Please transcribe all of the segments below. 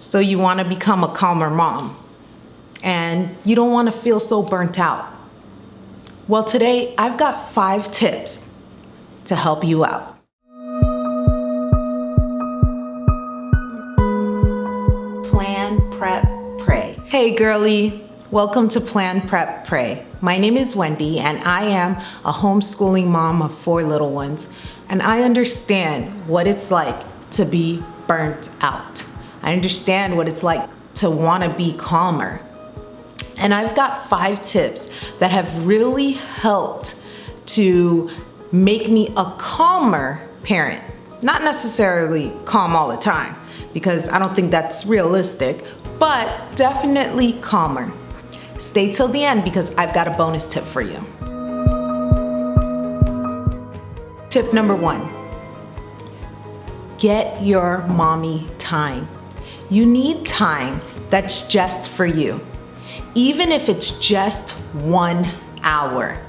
So you want to become a calmer mom and you don't want to feel so burnt out. Well, today I've got 5 tips to help you out. Plan, prep, pray. Hey girlie, welcome to Plan, Prep, Pray. My name is Wendy and I am a homeschooling mom of 4 little ones, and I understand what it's like to be burnt out. I understand what it's like to want to be calmer. And I've got 5 tips that have really helped to make me a calmer parent. Not necessarily calm all the time, because I don't think that's realistic, but definitely calmer. Stay till the end because I've got a bonus tip for you. Tip number 1, get your mommy time. You need time that's just for you. Even if it's just 1 hour,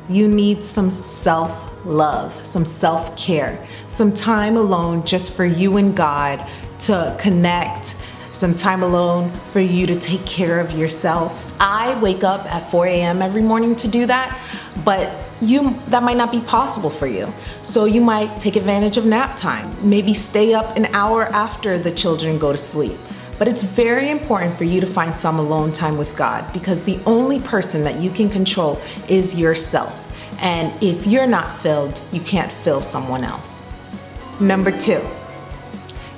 you need some self-love, some self-care, some time alone just for you and God to connect, some time alone for you to take care of yourself. I wake up at 4 a.m. every morning to do that, but that might not be possible for you. So you might take advantage of nap time, maybe stay up an hour after the children go to sleep. But it's very important for you to find some alone time with God, because the only person that you can control is yourself. And if you're not filled, you can't fill someone else. Number 2,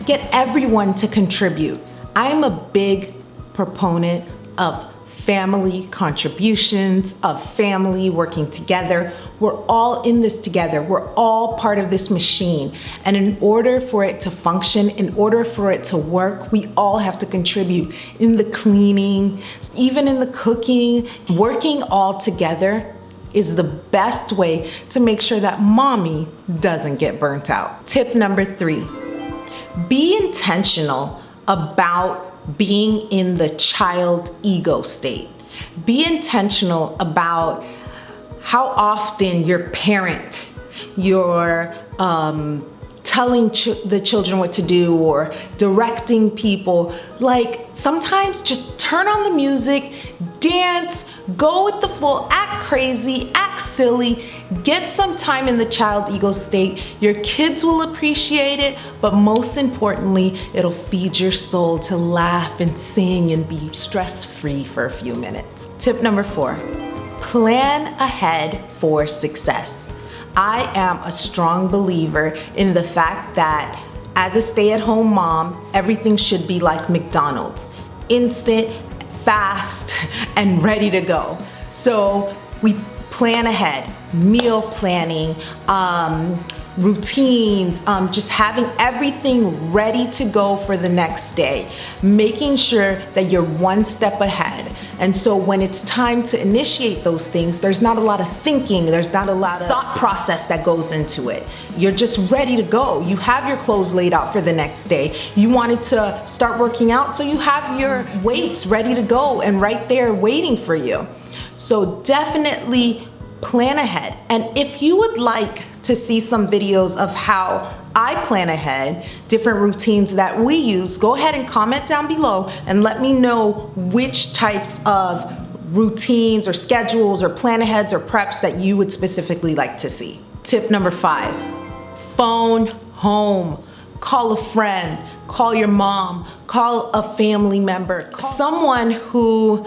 get everyone to contribute. I'm a big proponent of family contributions, of family working together. We're all in this together. We're all part of this machine. And in order for it to function, in order for it to work, we all have to contribute in the cleaning, even in the cooking. Working all together is the best way to make sure that mommy doesn't get burnt out. Tip number 3, be intentional about being in the child ego state. Be intentional about how often your parent, you're telling the children what to do or directing people. Like, sometimes just turn on the music, dance, go with the flow, act crazy, act silly, get some time in the child ego state. Your kids will appreciate it, but most importantly, it'll feed your soul to laugh and sing and be stress-free for a few minutes. Tip number 4, plan ahead for success. I am a strong believer in the fact that as a stay-at-home mom, everything should be like McDonald's. Instant, fast, and ready to go. So we plan ahead, meal planning, routines, just having everything ready to go for the next day, making sure that you're one step ahead. And so when it's time to initiate those things, there's not a lot of thinking, there's not a lot of thought process that goes into it. You're just ready to go. You have your clothes laid out for the next day. You wanted to start working out, so you have your weights ready to go and right there waiting for you. So definitely plan ahead. And if you would like to see some videos of how I plan ahead, different routines that we use, go ahead and comment down below and let me know which types of routines or schedules or plan aheads or preps that you would specifically like to see. Tip number 5, phone home. Call a friend, call your mom, call a family member, call someone who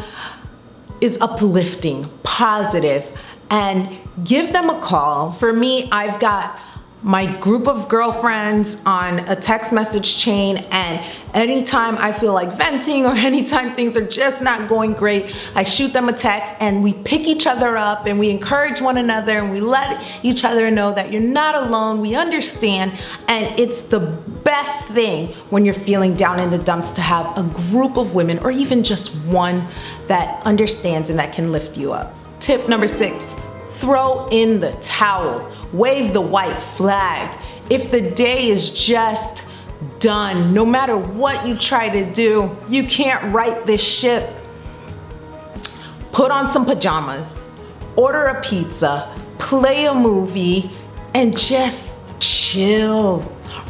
is uplifting, positive, and give them a call. For me, I've got my group of girlfriends on a text message chain, and anytime I feel like venting or anytime things are just not going great, I shoot them a text and we pick each other up and we encourage one another and we let each other know that you're not alone, we understand. And it's the best thing when you're feeling down in the dumps to have a group of women, or even just one, that understands and that can lift you up. Tip number 6, throw in the towel. Wave the white flag. If the day is just done, no matter what you try to do, you can't right this ship. Put on some pajamas, order a pizza, play a movie, and just chill.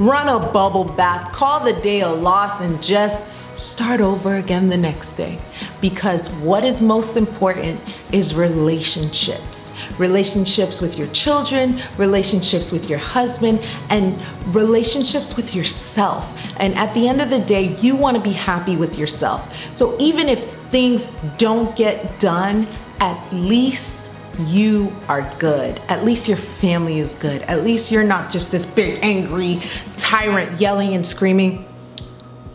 Run a bubble bath, call the day a loss, and just start over again the next day. Because what is most important is relationships. Relationships with your children, relationships with your husband, and relationships with yourself. And at the end of the day, you want to be happy with yourself. So even if things don't get done, at least you are good. At least your family is good. At least you're not just this big, angry tyrant yelling and screaming.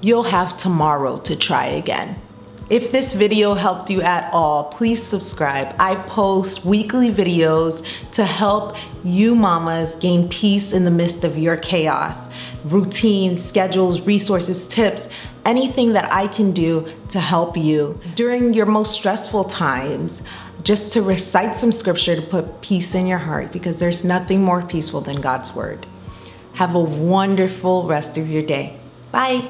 You'll have tomorrow to try again. If this video helped you at all, please subscribe. I post weekly videos to help you mamas gain peace in the midst of your chaos. Routines, schedules, resources, tips, anything that I can do to help you during your most stressful times, just to recite some scripture to put peace in your heart, because there's nothing more peaceful than God's word. Have a wonderful rest of your day. Bye.